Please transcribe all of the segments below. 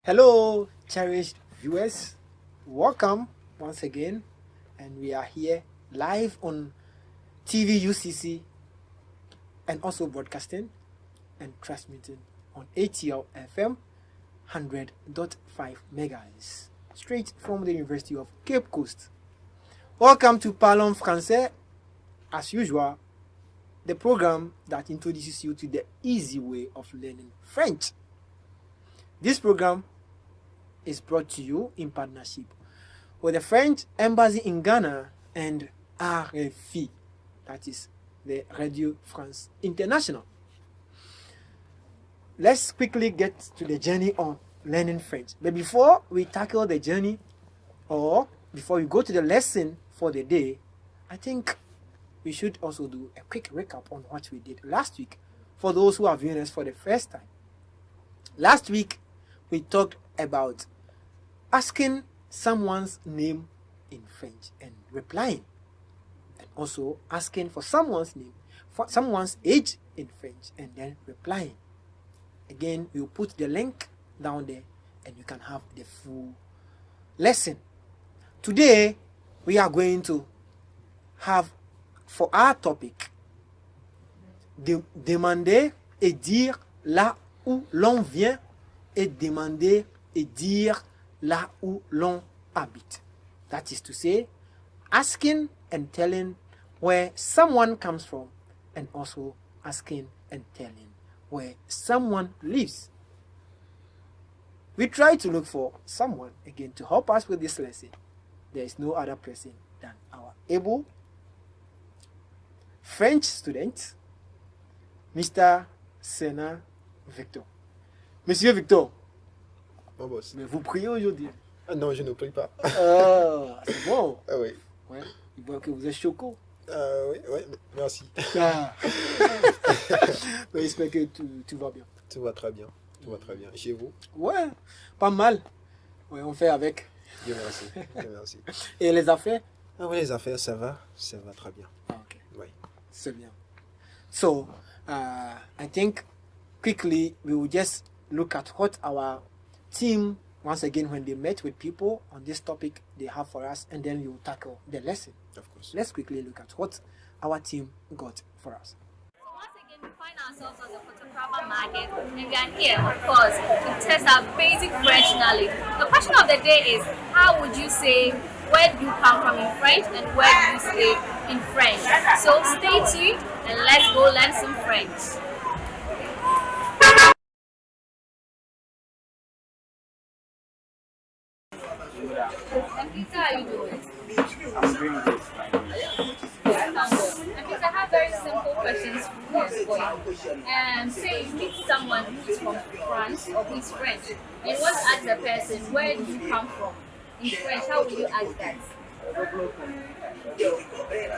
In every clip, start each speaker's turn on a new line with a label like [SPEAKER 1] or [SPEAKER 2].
[SPEAKER 1] Hello, cherished viewers. Welcome once again, and we are here live on TV UCC and also broadcasting and transmitting on ATL FM 100.5 megahertz straight from the University of Cape Coast. Welcome to Parlons Français, as usual, the program that introduces you to the easy way of learning French. This program is brought to you in partnership with the French Embassy in Ghana and RFI, that is the Radio France International. Let's quickly get to the journey on learning French. But before we tackle the journey, or before we go to the lesson for the day, I think we should also do a quick recap on what we did last week for those who are viewing us for the first time. Last week, we talked about asking someone's name in French and replying, and also asking for someone's name, for someone's age in French and then replying. Again, we'll put the link down there and you can have the full lesson. Today, we are going to have for our topic demander et dire là où l'on vient et demander et dire là où l'on habite. That is to say, asking and telling where someone comes from and also asking and telling where someone lives. We try to look for someone again to help us with this lesson. There is no other person than our able French student, Mr. Sena Victor. Monsieur Victor,
[SPEAKER 2] Mon boss.
[SPEAKER 1] mais vous priez aujourd'hui.
[SPEAKER 2] Ah non, je ne prie pas.
[SPEAKER 1] Ah, c'est bon.
[SPEAKER 2] Ah oui.
[SPEAKER 1] Ouais, il voit que vous êtes choco.
[SPEAKER 2] Oui, merci.
[SPEAKER 1] Ah. Mais j'espère que tout va bien.
[SPEAKER 2] Tout va très bien. Tout va très bien. Chez vous?
[SPEAKER 1] Ouais, pas mal. Ouais, on fait avec.
[SPEAKER 2] Dieu merci. Dieu merci.
[SPEAKER 1] Et les affaires?
[SPEAKER 2] Ah oui, les affaires, ça va très bien.
[SPEAKER 1] Ah, ok.
[SPEAKER 2] Oui.
[SPEAKER 1] C'est bien. So, I think quickly we will just look at what our team, once again, when they met with people on this topic, they have for us, and then we will tackle the lesson.
[SPEAKER 2] Of course.
[SPEAKER 1] Let's quickly look at what our team got for us.
[SPEAKER 3] So once again, we find ourselves on the photographer market, and we are here, of course, to test our basic French knowledge. The question of the day is, how would you say, where do you come from in French, and where do you say in French? So stay tuned, and let's go learn some French. And Peter, how are you doing?
[SPEAKER 4] I'm doing this.
[SPEAKER 3] And Peter, I have very simple questions here for you. Say you meet someone who's from France or who's French, and you want to ask the person, where do you come from? In French, how would you ask that?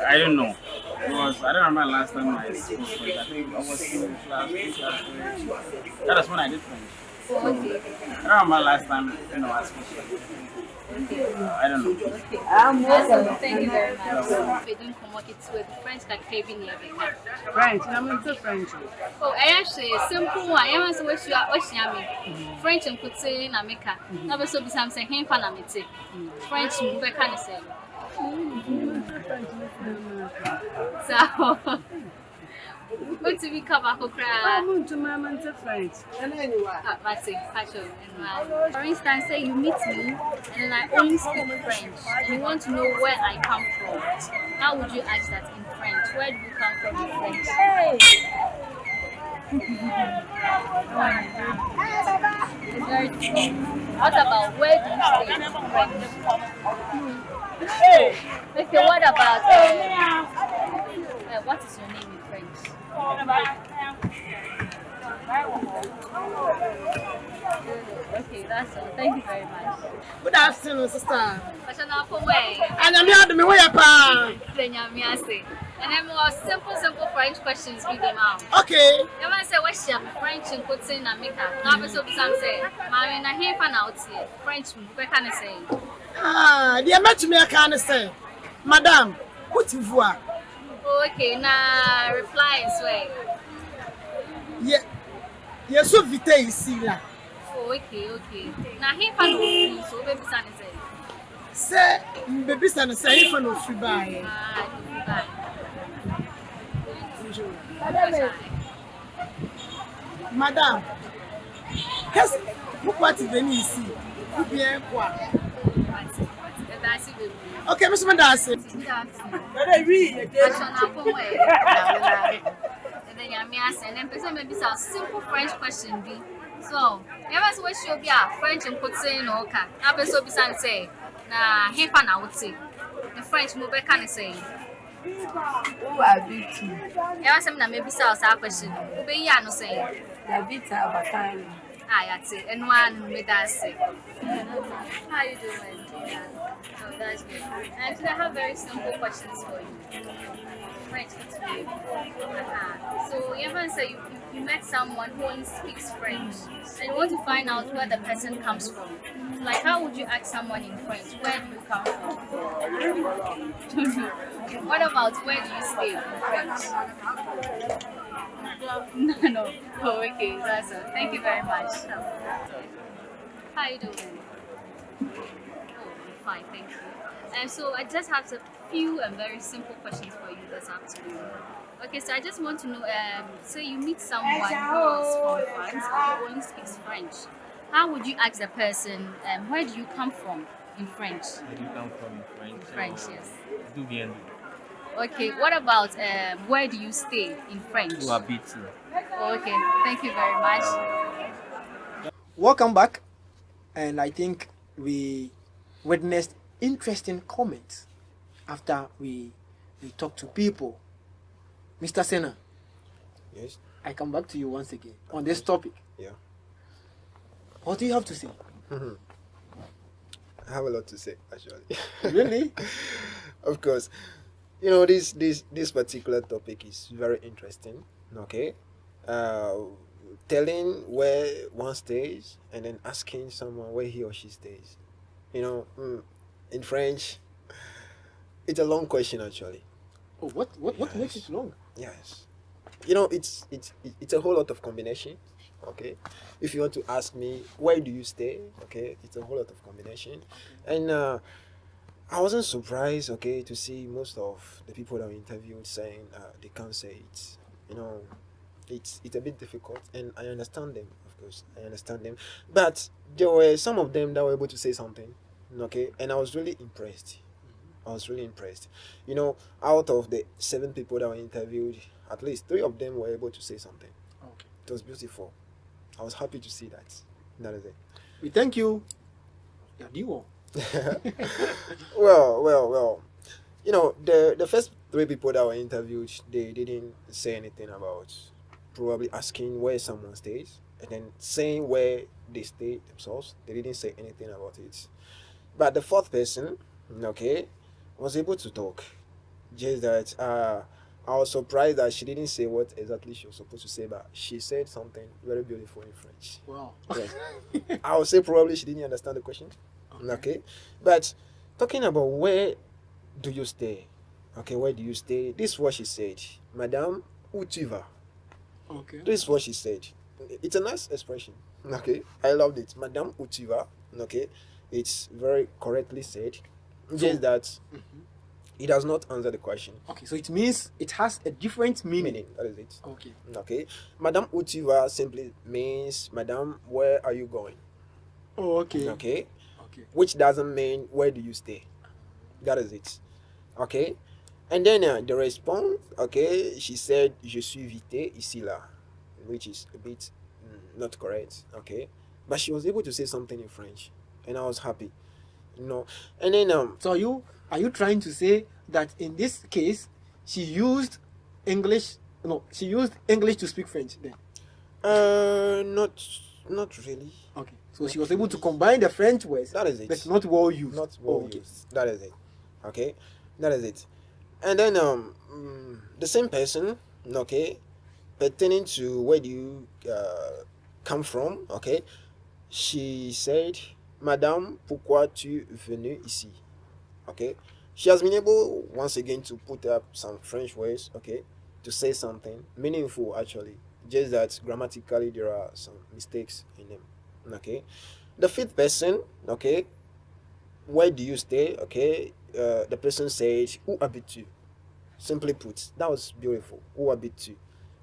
[SPEAKER 4] I don't know. Because I don't remember last time I spoke French. I think I was in class. That was when I did French.
[SPEAKER 3] Oh, okay.
[SPEAKER 4] I don't remember last time I spoke French. I don't know.
[SPEAKER 3] Awesome. Thank you very much. We don't come it with French like Kevin here.
[SPEAKER 5] French, I'm into French.
[SPEAKER 3] Oh, actually, simple one. I want to wish you French and could say in America. Never so be something him for Namite. French, we can say. So, what do we cover?
[SPEAKER 5] I'm into Mama French. And anyway,
[SPEAKER 3] for instance, say you meet me and I only speak French and you want to know where I come from. How would you ask that in French? Where do you come from in French? It's very difficult. What about where do you stay in French? Okay, what about what is your name in French? Okay, that's all. Thank you very much.
[SPEAKER 5] good afternoon, sister.
[SPEAKER 3] Passion for way.
[SPEAKER 5] And I'm here to me, where pa?
[SPEAKER 3] And then more simple French questions with them out.
[SPEAKER 5] Okay.
[SPEAKER 3] You want to say what's your French and put in America? Now, so some say, Mammy, I hear fan out here. French, what can I say?
[SPEAKER 5] They met me, I can't say. Madame, what you voir?
[SPEAKER 3] Okay, now reply and swear.
[SPEAKER 5] Yeah, you're so vite ici, là.
[SPEAKER 3] Oh, okay, okay. Now, he found so baby son is it.
[SPEAKER 5] Say, baby son say if no free buy. Madam, cause what is the need see? You be quoi? Okay, Mr. Madam.
[SPEAKER 3] Good afternoon.
[SPEAKER 5] Better read.
[SPEAKER 3] And then you may ask, and then person maybe some simple French question be. So, you ever say she be a French and put say no okay. I be so be say, na he pa na wote. The French mo be can say.
[SPEAKER 6] Who are you to?
[SPEAKER 3] You ever say na maybe say a question. Who be ya no say.
[SPEAKER 6] David Abatani.
[SPEAKER 3] Ah, that's it. And one me that say. How you doing? Oh, that's good. And today I have very simple questions for you. French today. So you ever say you met someone who only speaks French and you want to find out where the person comes from. Like how would you ask someone in French, where do you come from? What about where do you stay in French? No. Oh, okay, that's all. Thank you very much. How you doing? Oh, fine, thank you. And so I just have a few and very simple questions for you this afternoon. Okay, so I just want to know, say you meet someone who is from France or who only speaks French. How would you ask the person, where do you come from in French?
[SPEAKER 7] Where do you come from in French?
[SPEAKER 3] French, yes.
[SPEAKER 7] D'où viens-tu?
[SPEAKER 3] Okay, what about where do you stay in French?
[SPEAKER 7] Où habites-tu?
[SPEAKER 3] Okay, thank you very much.
[SPEAKER 1] Welcome back. And I think we witnessed interesting comments after we talked to people. Mr. Senna,
[SPEAKER 2] Yes.
[SPEAKER 1] I come back to you once again on this topic.
[SPEAKER 2] Yeah.
[SPEAKER 1] What do you have to say?
[SPEAKER 2] I have a lot to say, actually.
[SPEAKER 1] Really?
[SPEAKER 2] Of course. You know, this particular topic is very interesting. Okay. Telling where one stays and then asking someone where he or she stays. You know, in French, it's a long question, actually.
[SPEAKER 1] Oh, what makes it long?
[SPEAKER 2] Yes. You know, it's a whole lot of combination. Okay. If you want to ask me where do you stay, okay, it's a whole lot of combination. And I wasn't surprised, okay, to see most of the people that were interviewed saying they can't say it. You know, it's a bit difficult, and I understand them, of course. I understand them. But there were some of them that were able to say something, okay, and I was really impressed. I was really impressed. You know, out of the 7 people that were interviewed, at least 3 of them were able to say something.
[SPEAKER 1] Okay.
[SPEAKER 2] It was beautiful. I was happy to see that. That is it.
[SPEAKER 1] We thank you. Yeah, do you?
[SPEAKER 2] Well. You know, the first 3 people that were interviewed, they didn't say anything about probably asking where someone stays and then saying where they stay themselves. They didn't say anything about it. But the 4th person, okay, was able to talk. Just that I was surprised that she didn't say what exactly she was supposed to say, but she said something very beautiful in French.
[SPEAKER 1] Wow.
[SPEAKER 2] Yes. I would say probably she didn't understand the question. Okay. But talking about where do you stay? Okay, where do you stay? This is what she said. Madame, où tu vas?
[SPEAKER 1] Okay.
[SPEAKER 2] This is what she said. It's a nice expression. Okay. I loved it. Madame, où tu vas? Okay. It's very correctly said. Just that it does not answer the question.
[SPEAKER 1] Okay, so it means it has a different meaning.
[SPEAKER 2] That is it.
[SPEAKER 1] Okay.
[SPEAKER 2] Okay. Madame, où tu vas simply means, Madame, where are you going?
[SPEAKER 1] Oh, okay.
[SPEAKER 2] Okay.
[SPEAKER 1] Okay.
[SPEAKER 2] Which doesn't mean where do you stay. That is it. Okay. And then the response, okay, she said, je suis invité ici là, which is a bit not correct. Okay. But she was able to say something in French, and I was happy. You know. And then
[SPEAKER 1] So are you trying to say that in this case she used English? No, she used English to speak French then.
[SPEAKER 2] not really.
[SPEAKER 1] Okay. So she was able to combine the French words,
[SPEAKER 2] That is it.
[SPEAKER 1] but not well used.
[SPEAKER 2] Not well
[SPEAKER 1] okay.
[SPEAKER 2] used. That is it. Okay, that is it. And then the same person, okay, pertaining to where do you come from, okay, she said, Madame, pourquoi tu es venue ici? Okay, she has been able once again to put up some French words, okay, to say something meaningful actually. Just that grammatically there are some mistakes in them. Okay. The fifth person, okay, where do you stay? Okay. The person says, où habites-tu? Simply put, that was beautiful. Où habites-tu?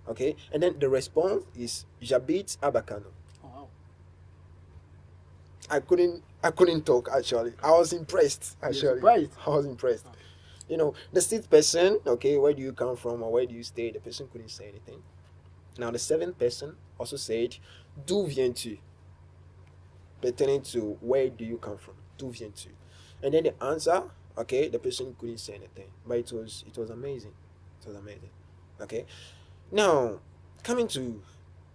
[SPEAKER 2] Okay. And then the response is, j'habite à Bacano.
[SPEAKER 1] Oh, wow.
[SPEAKER 2] I couldn't talk actually. I was impressed actually.
[SPEAKER 1] surprised?
[SPEAKER 2] I was impressed. You know, the sixth person, okay, where do you come from or where do you stay? The person couldn't say anything. Now the seventh person also said, d'où viens-tu? Pertaining to where do you come from? D'où viens-tu? And then the answer, okay, the person couldn't say anything. But it was amazing. It was amazing. Okay. Now, coming to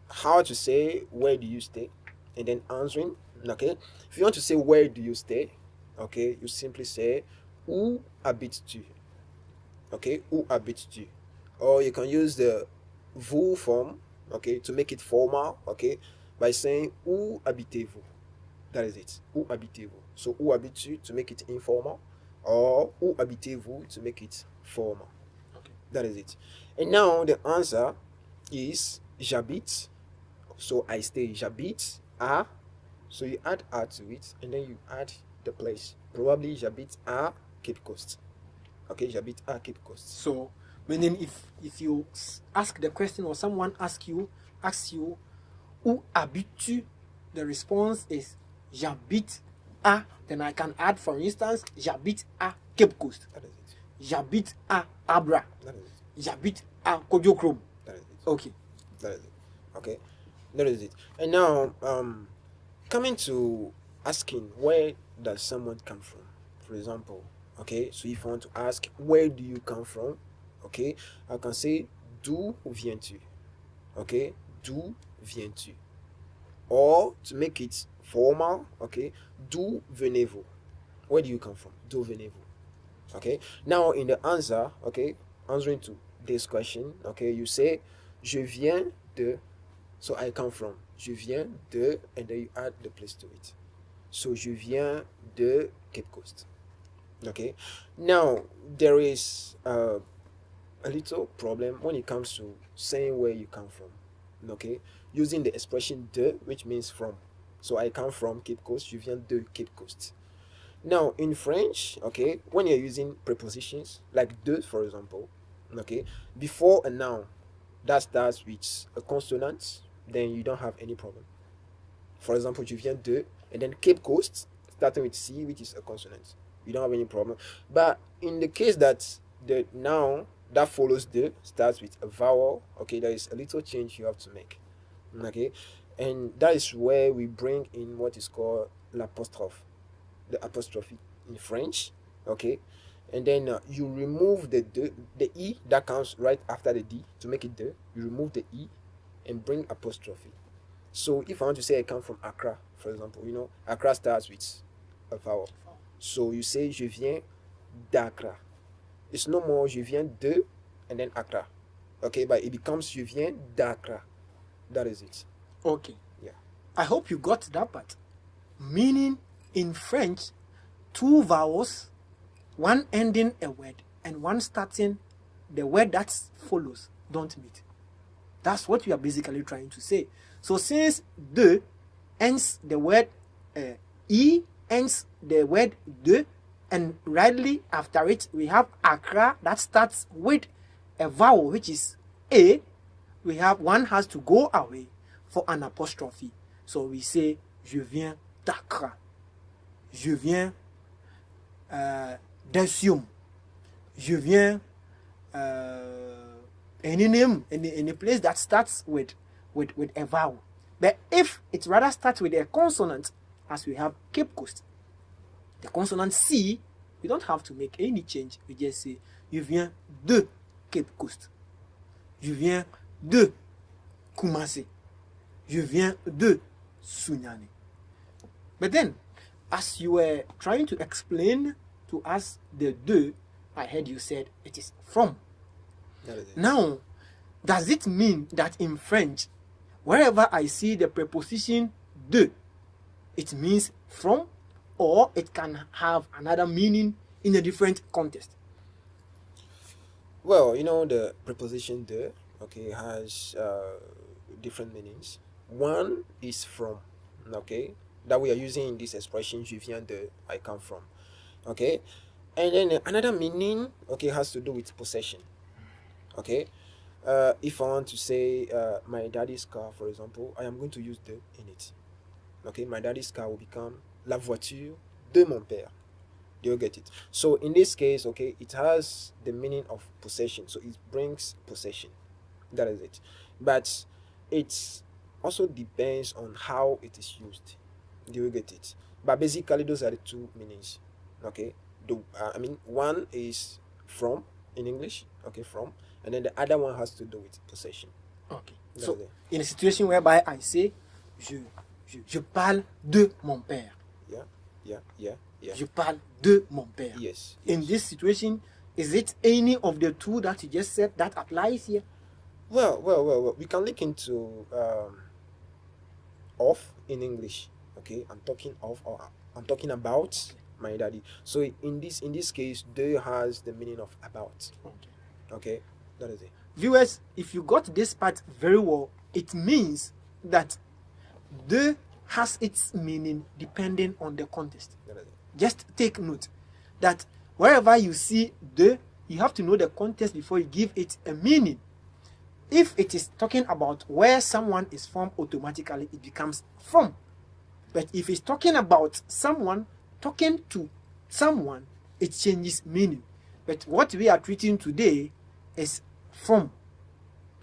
[SPEAKER 2] how to say where do you stay and then answering, okay. If you want to say where do you stay, okay, you simply say où habites-tu? Okay, où habites-tu? Or you can use the vous form, okay, to make it formal, okay, by saying où habitez-vous? That is it. Où habitez-vous? So où habites-tu to make it informal, or où habitez-vous to make it formal.
[SPEAKER 1] Okay.
[SPEAKER 2] That is it. And now the answer is j'habite. So I stay. J'habite à. So you add à to it, and then you add the place. Probably j'habite à Cape Coast. Okay, j'habite à Cape Coast.
[SPEAKER 1] So, meaning if you ask the question or someone asks you, où habites-tu? The response is j'habite à. Then I can add, for instance, j'habite à Cape Coast.
[SPEAKER 2] That is it.
[SPEAKER 1] J'habite à Abra.
[SPEAKER 2] That is it.
[SPEAKER 1] J'habite à Kodiokrom.
[SPEAKER 2] That is it.
[SPEAKER 1] Okay.
[SPEAKER 2] That is it. Okay, that is it. And now, coming to asking where does someone come from, for example. Okay, so if I want to ask where do you come from, okay, I can say d'où viens-tu? Okay, d'où viens-tu? Or to make it formal, okay, d'où venez-vous? Where do you come from? D'où venez-vous? Okay, now in the answer, okay, answering to this question, okay, you say je viens de. So I come from. Je viens de, and then you add the place to it. So je viens de Cape Coast. Okay. Now there is a little problem when it comes to saying where you come from. Okay, using the expression de, which means from. So I come from Cape Coast. Je viens de Cape Coast. Now in French, okay, when you're using prepositions like de, for example, okay, before a noun that starts with a consonant, then you don't have any problem. For example, je viens de, and then Cape Coast, starting with C, which is a consonant. You don't have any problem. But in the case that the noun that follows de starts with a vowel, okay, there is a little change you have to make. Okay, and that is where we bring in what is called l'apostrophe, the apostrophe in French, okay, and then you remove the e that comes right after the d to make it de. You remove the e and bring apostrophe. So if I want to say I come from Accra, for example, you know, Accra starts with a vowel. So you say je viens d'Accra. It's no more je viens de and then Accra. Okay, but it becomes je viens d'Accra. That is it.
[SPEAKER 1] Okay.
[SPEAKER 2] Yeah.
[SPEAKER 1] I hope you got that part. Meaning in French, two vowels, one ending a word and one starting the word that follows, don't meet. That's what we are basically trying to say. So since de ends the word e ends the word de, and rightly after it we have Accra that starts with a vowel which is a, we have one has to go away for an apostrophe. So we say je viens d'Accra. Je viens d'Esium. Je viens any name, any place that starts with a vowel. But if it rather starts with a consonant, as we have Cape Coast, the consonant C, we don't have to make any change. We just say je viens de Cape Coast. Je viens de Kumasi. Je viens de Sunyani. But then, as you were trying to explain to us the de, I heard you said it is from.
[SPEAKER 2] That is it.
[SPEAKER 1] Now, does it mean that in French, wherever I see the preposition de, it means from, or it can have another meaning in a different context?
[SPEAKER 2] Well, you know, the preposition de, okay, has different meanings. One is from, okay, that we are using in this expression, je viens de, I come from, okay. And then another meaning, okay, has to do with possession, okay. If I want to say my daddy's car, for example, I am going to use de in it, okay. My daddy's car will become la voiture de mon père. Do you get it? So in this case, okay, it has the meaning of possession, so it brings possession. That is it. But it also depends on how it is used. Do you get it? But basically, those are the two meanings. Okay. One is from in English. Okay, from, and then the other one has to do with possession.
[SPEAKER 1] Okay.
[SPEAKER 2] That
[SPEAKER 1] So
[SPEAKER 2] is it.
[SPEAKER 1] in a situation whereby I say, je parle de mon père.
[SPEAKER 2] Yeah.
[SPEAKER 1] Je parle de mon père.
[SPEAKER 2] Yes.
[SPEAKER 1] In
[SPEAKER 2] yes.
[SPEAKER 1] this situation, is it any of the two that you just said that applies here?
[SPEAKER 2] Well. We can look into of in English. Okay, I'm talking of, or I'm talking about my daddy. So in this case, de has the meaning of about. Okay, that is it.
[SPEAKER 1] Viewers, if you got this part very well, it means that de has its meaning depending on the context.
[SPEAKER 2] That is it.
[SPEAKER 1] Just take note that wherever you see de, you have to know the context before you give it a meaning. If it is talking about where someone is from, automatically it becomes from. But if it's talking about someone talking to someone, it changes meaning. But what we are treating today is from.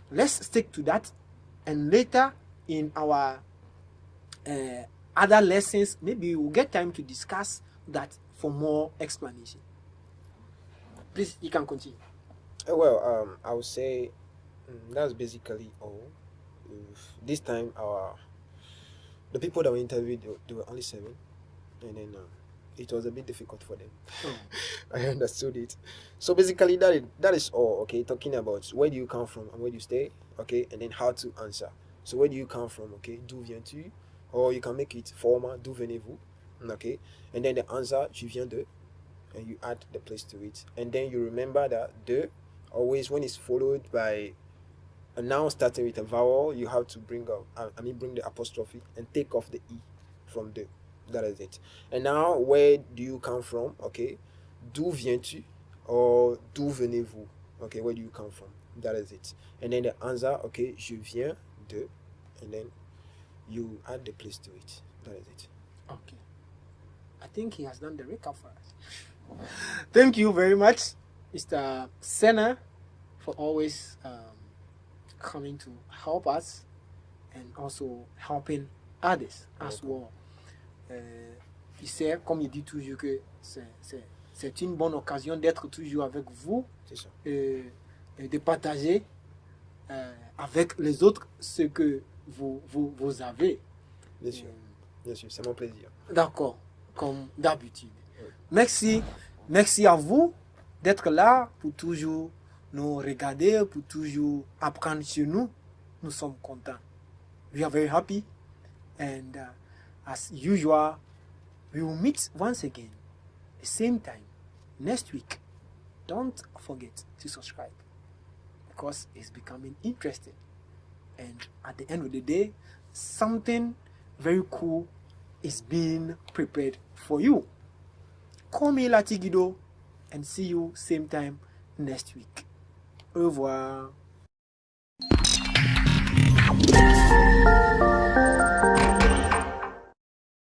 [SPEAKER 1] Let's stick to that, and later in our other lessons, maybe we'll get time to discuss that for more explanation. Please, you can continue.
[SPEAKER 2] I would say that's basically all. This time, the people that we interviewed, they were only 7, and then it was a bit difficult for them. I understood it. So basically, that is all. Okay, talking about where do you come from and where do you stay. Okay, and then how to answer. So where do you come from? Okay, d'où viens-tu? Or you can make it formal, d'où venez-vous? Okay, and then the answer, je viens de, and you add the place to it, and then you remember that de always, when it's followed by a noun starting with a vowel, you have to bring the apostrophe and take off the e from de. That is it. And now, where do you come from? Okay, d'où viens-tu? Or d'où venez-vous? Okay, where do you come from? That is it. And then the answer, okay, je viens de, and then you add the place to it. That is it.
[SPEAKER 1] Okay. I think he has done the recap for us. Thank you very much, Mr. Senna, for always coming to help us and also helping others as well. Il sait, comme il dit toujours, que c'est une bonne occasion d'être toujours avec vous et de partager avec les autres ce que vous avez.
[SPEAKER 2] Bien sûr, c'est mon plaisir.
[SPEAKER 1] D'accord, comme d'habitude. Merci à vous d'être là pour toujours nous regarder, pour toujours apprendre chez nous. Nous sommes contents. We are very happy, and as usual, we will meet once again the same time next week. Don't forget to subscribe because it's becoming interesting, and at the end of the day, something very cool is being prepared for you. Call me Latigido, and see you same time next week. Au revoir.